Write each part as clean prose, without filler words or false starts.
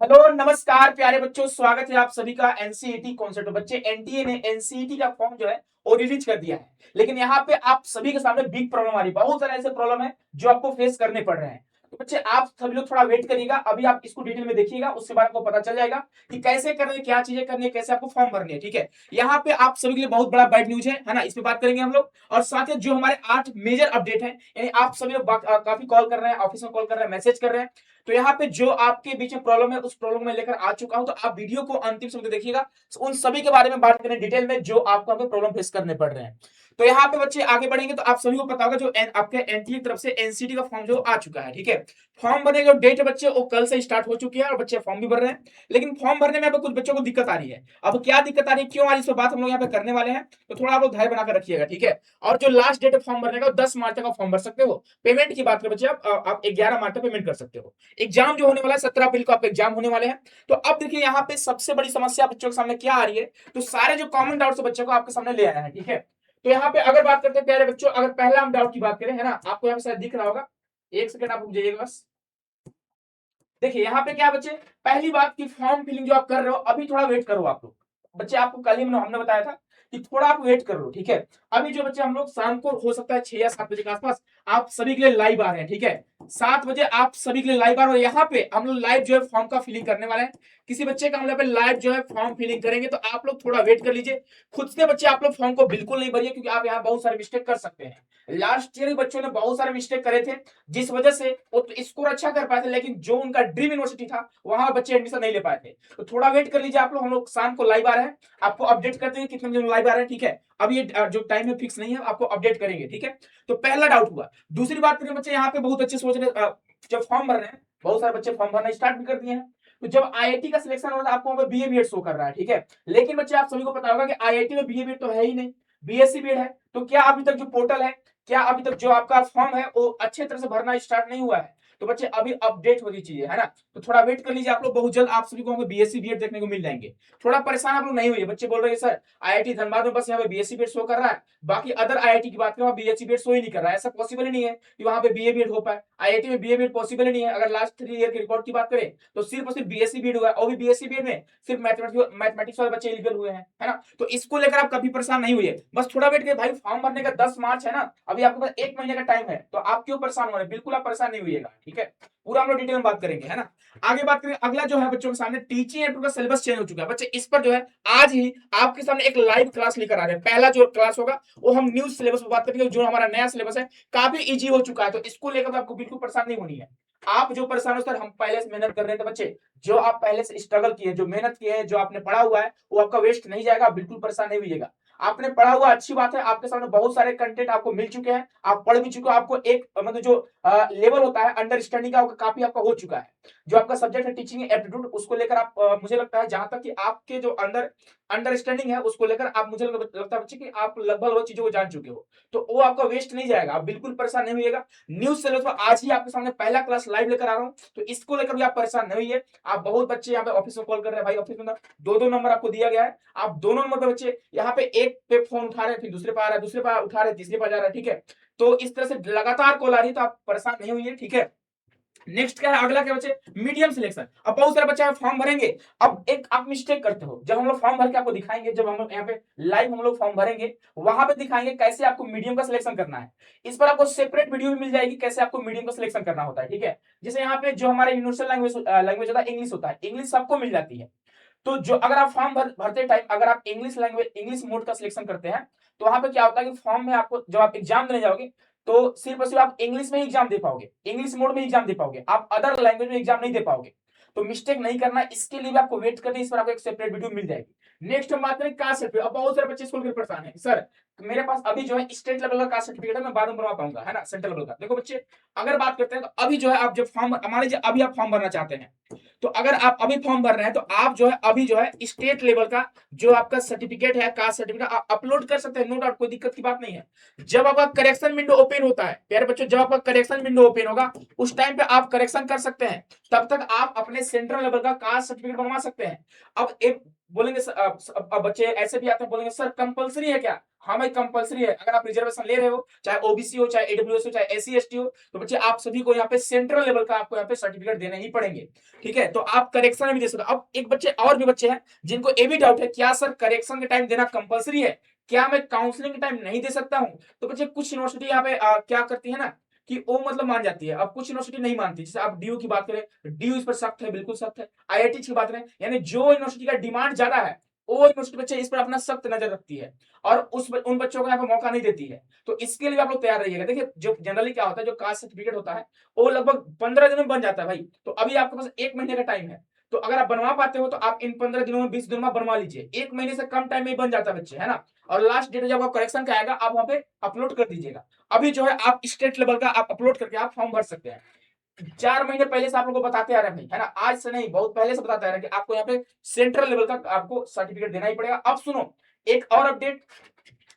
Hello नमस्कार प्यारे बच्चों, स्वागत है आप सभी का एनसीईटी कॉन्सेप्ट। बच्चे एनटीए ने एनसीईटी का फॉर्म जो है वो रिलीज कर दिया है, लेकिन यहाँ पे आप सभी के सामने बिग प्रॉब्लम आ रही है। बहुत सारे ऐसे प्रॉब्लम है जो आपको फेस करने पड़ रहे हैं। तो बच्चे आप सभी लोग थोड़ा वेट करिएगा, अभी आप इसको डिटेल में देखिएगा, उसके बाद आपको पता चल जाएगा कि कैसे करना है, क्या चीजें करनी है, कैसे आपको फॉर्म भरनी है। ठीक है, यहाँ पे आप सभी के लिए बहुत बड़ा बैड न्यूज है ना, इस पे बात करेंगे हम लोग। और साथ ही जो हमारे 8 मेजर अपडेट है, यानी आप सभी लोग काफी कॉल कर रहे हैं, ऑफिस में कॉल कर रहे हैं, मैसेज कर रहे हैं। तो यहाँ पे जो आपके बीच में प्रॉब्लम है, उस प्रॉब्लम में लेकर आ चुका हूं, तो आप वीडियो को अंतिम समय तक देखिएगा। उन सभी के बारे में बात करें डिटेल में जो आपको हमें प्रॉब्लम फेस करने पड़ रहे हैं। तो यहाँ पे बच्चे आगे बढ़ेंगे तो आप सभी को पता होगा जो आपके एनटीए की तरफ से एनसीटी का फॉर्म जो आ चुका है। ठीक है, फॉर्म भरने की जो डेट है बच्चे वो कल से स्टार्ट हो चुकी है और बच्चे फॉर्म भी भर रहे हैं। लेकिन फॉर्म भरने में कुछ बच्चों को दिक्कत आ रही है। अब क्या दिक्कत आ रही है, क्यों आ रही है, इस पर बात हम लोग यहाँ पे करने वाले हैं। तो थोड़ा आप लोग धैर्य बनाकर रखिएगा। ठीक है, और जो लास्ट डेट है फॉर्म भरने का 10 मार्च तक आप फॉर्म भर सकते हो। पेमेंट की बात करें बच्चे, आप 11 मार्च तक पेमेंट कर सकते हो। एग्जाम जो होने वाला है 17 अप्रैल को आपके एग्जाम होने वाले हैं। तो अब देखिए यहाँ पे सबसे बड़ी समस्या बच्चों के सामने क्या आ रही है। तो सारे जो कॉमन डाउट्स बच्चों को आपके सामने ले आया है। ठीक है, तो यहाँ पे अगर बात करते हैं प्यारे बच्चों, अगर पहला हम डाउट की बात करें, है ना, आपको यहाँ पे शायद दिख रहा होगा। एक सेकंड आप रुक जाइएगा बस। देखिए यहाँ पे क्या बच्चे, पहली बात की फॉर्म फिलिंग जो आप कर रहे हो, अभी थोड़ा वेट करो आप लोग। बच्चे आपको कल ही हमने बताया था कि थोड़ा आप वेट कर लो। ठीक है, अभी जो बच्चे हम लोग शाम को हो सकता है 6 या 7 बजे के आसपास आप सभी के लिए लाइव आ रहे हैं। ठीक है, 7 बजे आप सभी के लिए लाइव आ रहे हैं। यहाँ पे हम लोग लाइव जो है फॉर्म का फिलिंग करने वाले हैं। किसी बच्चे का हम लोग लाइव जो है फॉर्म फिलिंग करेंगे, तो आप लोग थोड़ा वेट कर लीजिए। खुद से बच्चे आप लोग फॉर्म को बिल्कुल नहीं भरिए, क्योंकि आप यहाँ बहुत सारे मिस्टेक कर सकते हैं। लास्ट ईयर बच्चों ने बहुत सारे मिस्टेक करे थे, जिस वजह से वो तो स्कोर अच्छा कर पाए थे, लेकिन जो उनका ड्रीम यूनिवर्सिटी था वहां बच्चे एडमिशन नहीं ले पाए थे। तो थोड़ा वेट कर लीजिए आप लोग, हम लोग शाम को लाइव आ रहे हैं, आपको अपडेट कर देंगे कितने बजे लाइव आ रहे हैं। ठीक है, अब ये जो टाइम है फिक्स नहीं है, आपको अपडेट करेंगे। ठीक है, तो पहला डाउट हुआ। दूसरी बात करें बच्चे, यहाँ पे बहुत अच्छे सोच रहे जब फॉर्म भर रहे हैं, बहुत सारे बच्चे फॉर्म भरना स्टार्ट भी कर दिए हैं। तो जब आईआईटी का सिलेक्शन हो रहा है, आपको वहां पे बीए बीएड शो कर रहा है। ठीक है, लेकिन बच्चे आप सभी को पता होगा कि आईआईटी में बीए बीएड तो है ही नहीं, बीएससी बीएड है। तो क्या अभी तक जो पोर्टल है, क्या अभी तक जो आपका फॉर्म है वो अच्छे तरह से भरना स्टार्ट नहीं हुआ है। तो बच्चे अभी अपडेट होनी चाहिए, है ना। तो थोड़ा वेट कर लीजिए आप लोग, बहुत जल्द आप सभी को बीएससी बीएड देखने को मिल जाएंगे। थोड़ा परेशान आप लोग नहीं हुई। बच्चे बोल रहे हैं सर आईआईटी धनबाद में बस यहाँ पे बीएससी बीएड शो कर रहा है, बाकी अदर आईआईटी की बात करें बीएससी बीएड शो ही नहीं कर रहा है। ऐसा पॉसिबल ही नहीं है कि वहां पे बीए बीएड हो पाए। आईआईटी में बीए बीएड पॉसिबल ही नहीं है। अगर लास्ट 3 ईयर की रिकॉर्ड की बात करें तो सिर्फ और सिर्फ बीएससी बीएड हुआ है, और भी बीएससी बीएड में सिर्फ मैथमेटिक्स वाले बच्चे एलिजिबल हुए हैं, है ना। तो इसको लेकर आप कभी परेशान नहीं हुई है। बस थोड़ा वेट करिए भाई, फॉर्म भरने का 10 मार्च है ना, अभी आपके पास 1 महीने का टाइम है। तो आप क्यों परेशान हो रहे हैं, बिल्कुल आप परेशान नहीं हुईएगा। ठीक है, पूरा हम लोग डिटेल में बात करेंगे, है ना। आगे बात करें, अगला जो है बच्चों के सामने टीचिंग एप्टीट्यूड का सिलेबस चेंज हो चुका है। बच्चे इस पर जो है आज ही आपके सामने एक लाइव क्लास लेकर आ रहे हैं। पहला जो क्लास होगा वो हम न्यू सिलेबस पर बात करेंगे, जो हमारा नया सिलेबस है काफी इजी हो चुका है। तो इसको लेकर तो आपको बिल्कुल परेशान नहीं होनी है। आप जो परेशान हो सर, हम पहले से मेहनत कर रहे थे बच्चे, जो आप पहले से स्ट्रगल किए, जो मेहनत किए हैं, जो आपने पढ़ा हुआ है वो आपका वेस्ट नहीं जाएगा, बिल्कुल परेशान नहीं होइएगा। आपने पढ़ा हुआ अच्छी बात है, आपके सामने बहुत सारे कंटेंट आपको मिल चुके हैं, आप पढ़ भी चुके हो, आपको एक मतलब जो लेवल होता है अंडरस्टैंडिंग का काफी आपका हो चुका है। जो आपका सब्जेक्ट है टीचिंग एप्टीट्यूड, उसको लेकर आप मुझे लगता है जहां तक कि आपके जो अंदर अंडरस्टैंडिंग है उसको लेकर आप, मुझे लगता है बच्चे कि आप लगभग वो चीजों को जान चुके हो। तो वो आपका वेस्ट नहीं जाएगा, आप बिल्कुल परेशान नहीं होइएगा। न्यूज सिलेबस में आज ही आपके सामने पहला क्लास लाइव लेकर आ रहा हूँ, तो इसको लेकर भी आप परेशान नहीं होइए। आप बहुत बच्चे यहाँ पे ऑफिस में कॉल कर रहे हैं, भाई ऑफिस में दो दो नंबर आपको दिया गया है, आप दोनों नंबर पे बच्चे यहाँ पे एक पे फोन उठा रहे हैं, फिर दूसरे पे आ रहा है, दूसरे पे उठा रहे हैं, तीसरे पे जा रहा है। ठीक है, तो इस तरह से लगातार कॉल आ रही है, तो आप परेशान नहीं होइए। ठीक है, नेक्स्ट क्या है, अगला क्या बच्चे, मीडियम सिलेक्शन। अब बहुत सारे बच्चे फॉर्म भरेंगे। अब एक आप मिस्टेक करते हो, जब हम लोग फॉर्म भर के आपको दिखाएंगे, जब हम लोग यहाँ पे लाइव हम लोग फॉर्म भरेंगे, वहां पे दिखाएंगे कैसे आपको मीडियम का सिलेक्शन करना है। इस पर आपको सेपरेट वीडियो भी मिल जाएगी कैसे आपको मीडियम का सिलेक्शन करना होता है। ठीक है, जैसे यहाँ पे जो हमारे यूनिवर्सल लैंग्वेज होता है इंग्लिश होता है, इंग्लिश सबको मिल जाती है। तो जो अगर आप फॉर्म भरते टाइम अगर आप इंग्लिश लैंग्वेज इंग्लिश मोड का सिलेक्शन करते हैं, तो वहां पे क्या होता है कि फॉर्म में आपको जब आप एग्जाम देने जाओगे, तो सिर्फ और सिर्फ आप इंग्लिश में ही एग्जाम दे पाओगे, इंग्लिश मोड में एग्जाम दे पाओगे, आप अदर लैंग्वेज में एग्जाम नहीं दे पाओगे। तो मिस्टेक नहीं करना, इसके लिए भी आपको वेट करना, इस पर आपको एक सेपरेट वीडियो मिल जाएगी। नेक्स्ट हम बात करें कास्ट सर्टिफिकेट। अब बहुत सारे बच्चे स्कूल के परेशान है, सर मेरे पास अभी जो है स्टेट लेवल का कास्ट सर्टिफिकेट है, मैं बाद में बनवा पाऊंगा, है ना, सेंट्रल लेवल का। देखो बच्चे, अगर बात करते हैं तो अभी जो है आप जब फॉर्म, मान लीजिए अभी आप फॉर्म भरना चाहते हैं, तो अगर आप अभी फॉर्म भर रहे हैं, तो आप जो है अभी जो है स्टेट लेवल का जो आपका सर्टिफिकेट है, कास्ट सर्टिफिकेट, आप अपलोड कर सकते हैं, नो डाउट, कोई दिक्कत की बात नहीं है। जब आपका करेक्शन विंडो ओपन होता है प्यारे बच्चों, जब आपका करेक्शन विंडो ओपन होगा, उस टाइम पे आप करेक्शन कर सकते हैं। तब तक आप अपने सेंट्रल लेवल का कास्ट सर्टिफिकेट बनवा सकते हैं। अब एक बोलेंगे अब बच्चे ऐसे भी आते हैं, बोलेंगे सर कंपलसरी है क्या? हाँ भाई कंपलसरी है। अगर आप रिजर्वेशन ले रहे हो, चाहे ओबीसी हो, चाहे ईडब्ल्यूएस हो, चाहे एससी एसटी हो, तो बच्चे आप सभी को यहाँ पे सेंट्रल लेवल का आपको यहाँ पे सर्टिफिकेट देने ही पड़ेंगे। ठीक है, तो आप करेक्शन भी दे सकते हो। अब एक बच्चे और भी बच्चे हैं जिनको ये भी डाउट है, क्या सर करेक्शन के टाइम देना कंपलसरी है, क्या मैं काउंसलिंग के टाइम नहीं दे सकता हूँ? तो बच्चे कुछ यूनिवर्सिटी यहाँ पे क्या करती है ना कि वो मतलब मान जाती है, अब कुछ यूनिवर्सिटी नहीं मानती। जैसे आप डीयू की बात करें, डीयू इस पर सख्त है, बिल्कुल सख्त है। आईआईटी की बात करें, यानी जो यूनिवर्सिटी का डिमांड ज्यादा है वो यूनिवर्सिटी बच्चे इस पर अपना सख्त नजर रखती है और उन बच्चों को यहाँ पे मौका नहीं देती है। तो इसके लिए आप लोग तैयार रहिएगा। देखिए जो जनरली क्या होता है, जो कास्ट सर्टिफिकेट होता है वो लगभग 15 दिन में बन जाता है भाई। तो अभी आपके पास 1 महीने का टाइम है, तो अगर आप बनवा पाते हो तो आप इन 15 दिनों में, 20 दिनों में बनवा लीजिए। 1 महीने से कम टाइम में ही बन जाता है बच्चे, है ना। और लास्ट डेट जब आपका करेक्शन का आएगा, आप वहां पे अपलोड कर दीजिएगा। अभी जो है आप स्टेट लेवल का आप अपलोड करके आप फॉर्म भर सकते हैं। 4 महीने पहले से आप लोगों को बताते आ रहे हैं भाई, है ना, आज से नहीं, बहुत पहले से बताते आ रहे हैं कि आपको यहाँ पे सेंट्रल लेवल का आपको सर्टिफिकेट देना ही पड़ेगा। अब सुनो एक और अपडेट।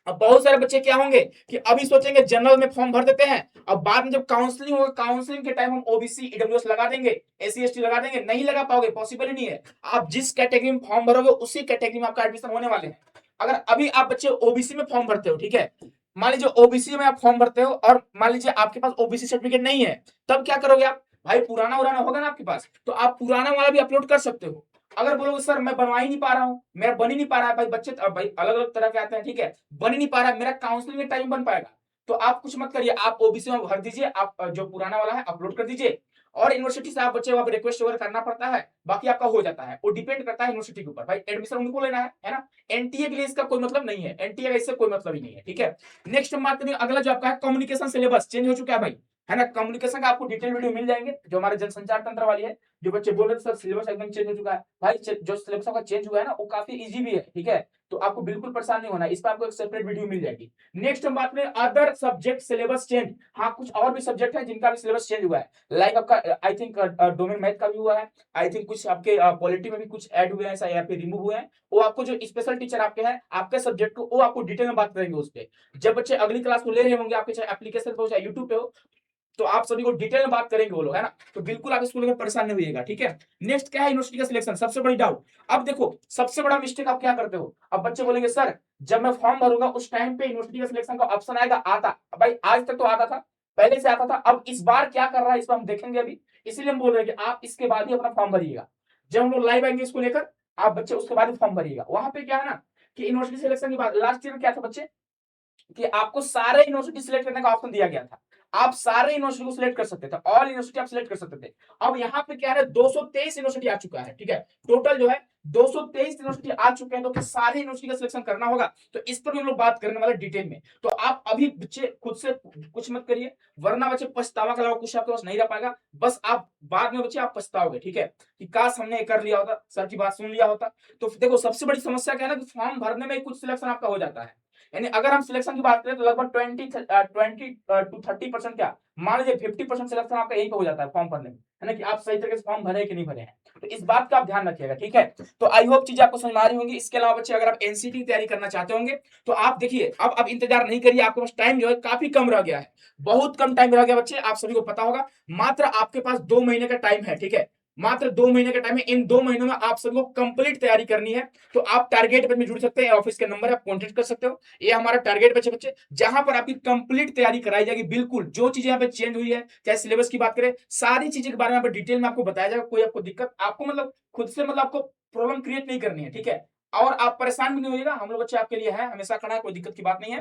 अब बहुत सारे बच्चे क्या होंगे कि अभी सोचेंगे जनरल में फॉर्म भर देते हैं, अब बाद में जब काउंसलिंग होगा, काउंसलिंग के टाइम हम ओबीसी ईडब्ल्यूएस लगा देंगे, एससी एसटी लगा देंगे, नहीं लगा पाओगे, पॉसिबल ही नहीं है। आप जिस कैटेगरी में फॉर्म भरोगे उसी कैटेगरी में आपका एडमिशन होने वाले हैं। अगर अभी आप बच्चे ओबीसी में फॉर्म भरते हो, ठीक है, मान लीजिए ओबीसी में आप फॉर्म भरते हो और मान लीजिए आपके पास ओबीसी सर्टिफिकेट नहीं है, तब क्या करोगे आप? भाई पुराना उराना होगा ना आपके पास, तो आप पुराना वाला भी अपलोड कर सकते हो। अगर बोलोगे सर मैं बनवा ही नहीं पा रहा हूँ, मेरा बन ही नहीं पा रहा है, भाई बच्चे भाई अलग अलग तरह के आते हैं, ठीक है, बन ही नहीं पा रहा है, मेरा काउंसलिंग में टाइम बन पाएगा, तो आप कुछ मत करिए, आप ओबीसी में भर दीजिए, आप जो पुराना वाला है अपलोड कर दीजिए। और यूनिवर्सिटी से आप बच्चे वहां पर रिक्वेस्ट वगैरह करना पड़ता है, बाकी आपका हो जाता है। वो डिपेंड करता है यूनिवर्सिटी के ऊपर, भाई एडमिशन उनको लेना है ना। एनटीए के लिए इसका कोई मतलब नहीं है, एनटीए का इससे कोई मतलब ही नहीं है, ठीक है। नेक्स्ट हम बात करेंगे, अगला जो आपका है कम्युनिकेशन सिलेबस चेंज हो चुका है भाई, है ना। कम्युनिकेशन का आपको डिटेल वीडियो मिल जाएंगे, जो हमारे जनसंचार तंत्र वाली है। जो बच्चे बोल रहे थे सर सिलेबस एकदम चेंज हो चुका है, भाई जो सिलेबस का चेंज हुआ है ना वो काफी इजी भी है, ठीक है, तो आपको बिल्कुल परेशान नहीं होना है, इस पर आपको एक सेपरेट वीडियो मिल जाएगी। नेक्स्ट हम बात करें अदर सब्जेक्ट सिलेबस चेंज। हाँ कुछ और भी सब्जेक्ट है जिनका भी सिलेबस चेंज हुआ है, लाइक आपका आई थिंक डोमेन मैथ का भी हुआ है, आई थिंक कुछ आपके पॉलिटी में भी कुछ ऐड हुए हैं या फिर रिमूव हुए हैं। वो आपको जो स्पेशल टीचर आपके हैं आपके सब्जेक्ट को, वो आपको डिटेल में बात करेंगे उस पर। जब बच्चे अगली क्लास को ले रहे होंगे आपके, चाहे एप्लीकेशन पे हो चाहे यूट्यूब पे हो, तो आप सभी को डिटेल में बात करेंगे वो लोग, है ना। तो बिल्कुल आप इसको लेकर परेशान नहीं होइएगा, ठीक है। नेक्स्ट क्या है, यूनिवर्सिटी का सिलेक्शन, सबसे बड़ी डाउट। अब देखो सबसे बड़ा मिस्टेक आप क्या करते हो, अब बच्चे बोलेंगे सर जब मैं फॉर्म भरूंगा उस टाइम पे यूनिवर्सिटी का सिलेक्शन का ऑप्शन आएगा, आता भाई आज तक तो आता था, पहले से आता था, अब इस बार क्या कर रहा है इस पर हम देखेंगे अभी। इसीलिए हम बोल रहे हैं कि आप इसके बाद ही अपना फॉर्म भरिएगा, जब हम लोग लाइव आएंगे इसको लेकर, आप बच्चे उसके बाद ही फॉर्म भरिएगा। वहां पे क्या है ना कि यूनिवर्सिटी सिलेक्शन के बाद लास्ट ईयर में क्या था बच्चे, कि आपको सारे यूनिवर्सिटी सिलेक्ट करने का ऑप्शन दिया गया था, आप सारे यूनिवर्सिटी को सिलेक्ट कर सकते थे, ऑल यूनिवर्सिटी आप सिलेक्ट कर सकते थे। अब यहाँ पे क्या है 223 यूनिवर्सिटी आ चुका है, ठीक है, टोटल जो है 223 यूनिवर्सिटी आ चुके हैं, तो फिर सारे यूनिवर्सिटी का सिलेक्शन करना होगा, तो इस पर भी हम लोग बात करने वाले डिटेल में। तो आप अभी बच्चे खुद से कुछ मत करिए, वरना बच्चे पछतावा के अलावा कुछ आपके पास नहीं रह पाएगा। बस आप बाद में बच्चे आप पछताओगे, ठीक है, कि काश हमने कर लिया होता, सर की बात सुन लिया होता। तो देखो सबसे बड़ी समस्या क्या है ना कि फॉर्म भरने में कुछ सिलेक्शन आपका हो जाता है, यानी अगर हम सिलेक्शन की बात करें तो लगभग 20 to 30% क्या, मान लीजिए 50% सिलेक्शन आपका यही पे हो जाता है फॉर्म भरने में, है ना, कि आप सही तरीके से फॉर्म भरे कि नहीं भरे हैं। तो इस बात का आप ध्यान रखिएगा, ठीक है। तो आई होप चीजें आपको समझ में आ रही होंगी। इसके अलावा बच्चे अगर आप एनसीटी की तैयारी करना चाहते होंगे तो आप देखिए अब इंतजार नहीं करिए, आपके पास टाइम जो है काफी कम रह गया है, बहुत कम टाइम रह गया बच्चे, आप सभी को पता होगा। मात्र आपके पास 2 महीने का टाइम है, ठीक है, मात्र 2 महीने का टाइम है। इन 2 महीनों में आप सभी को कंप्लीट तैयारी करनी है। तो आप टारगेट बैच में जुड़ सकते हैं, ऑफिस के नंबर आप कॉन्टेक्ट कर सकते हो। ये हमारा टारगेट बैच है बच्चे, जहां पर आपकी कंप्लीट तैयारी कराई जाएगी, बिल्कुल जो चीजें यहाँ पे चेंज हुई है, चाहे सिलेबस की बात करें, सारी चीजें के बारे में डिटेल में आपको बताया जाएगा। कोई आपको दिक्कत, आपको मतलब खुद से मतलब आपको प्रॉब्लम क्रिएट नहीं करनी है, ठीक है, और आप परेशान भी नहीं होइएगा, हम लोग बच्चे आपके लिए है, हमेशा खड़ा है, कोई दिक्कत की बात नहीं है।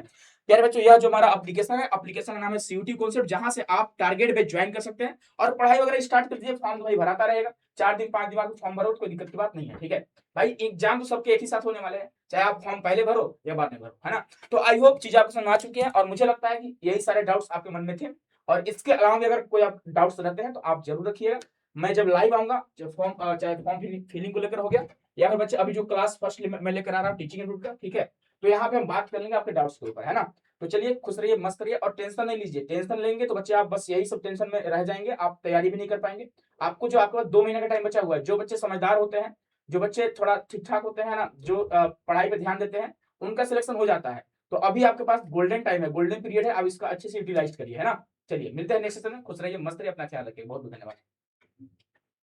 प्यारे बच्चों यह जो हमारा एप्लीकेशन है, एप्लीकेशन का नाम है सीयूटी कॉन्सेप्ट, जहां से आप टारगेट बैच ज्वाइन कर सकते हैं और पढ़ाई वगैरह स्टार्ट कर दीजिए। फॉर्म तो भाई भराता रहेगा, 4 दिन 5 दिन बाद फॉर्म भरो, कोई दिक्कत की बात नहीं है, ठीक है भाई। एग्जाम तो सबके एक ही साथ होने वाले हैं, चाहे आप फॉर्म पहले भरो या बाद में भरो, है ना। तो आई होप चीजें आपको समझ आ चुकी है, और मुझे लगता है कि यही सारे डाउट्स आपके मन में थे, और इसके अलावा भी अगर कोई आप डाउट्स रहते हैं तो आप जरूर रखिएगा। मैं जब लाइव आऊंगा, जब फॉर्म चाहे फॉर्म फिलिंग को लेकर हो गया, या फिर बच्चे अभी जो क्लास फर्स्ट मैं लेकर आ रहा हूँ टीचिंग इंस्टीट्यूट का, ठीक है, तो यहाँ पे हम बात कर लेंगे आपके डाउट्स के ऊपर, है ना। तो चलिए खुश रहिए, मस्त रहिए, और टेंशन नहीं लीजिए, टेंशन लेंगे तो बच्चे आप बस यही सब टेंशन में रह जाएंगे, आप तैयारी भी नहीं कर पाएंगे। आपको जो आपके पास 2 महीने का टाइम बचा हुआ है, जो बच्चे समझदार होते हैं, जो बच्चे थोड़ा ठीक ठाक होते हैं ना, जो पढ़ाई पे ध्यान देते हैं, उनका सिलेक्शन हो जाता है। तो अभी आपके पास गोल्डन टाइम है, गोल्डन पीरियड है, आप इसका अच्छे से यूटिलाइज करिए, है ना। चलिए मिलते हैं नेक्स्ट सेशन में, खुश रहिए, मस्त रहिए, अपना ख्याल रखिए, बहुत बहुत धन्यवाद।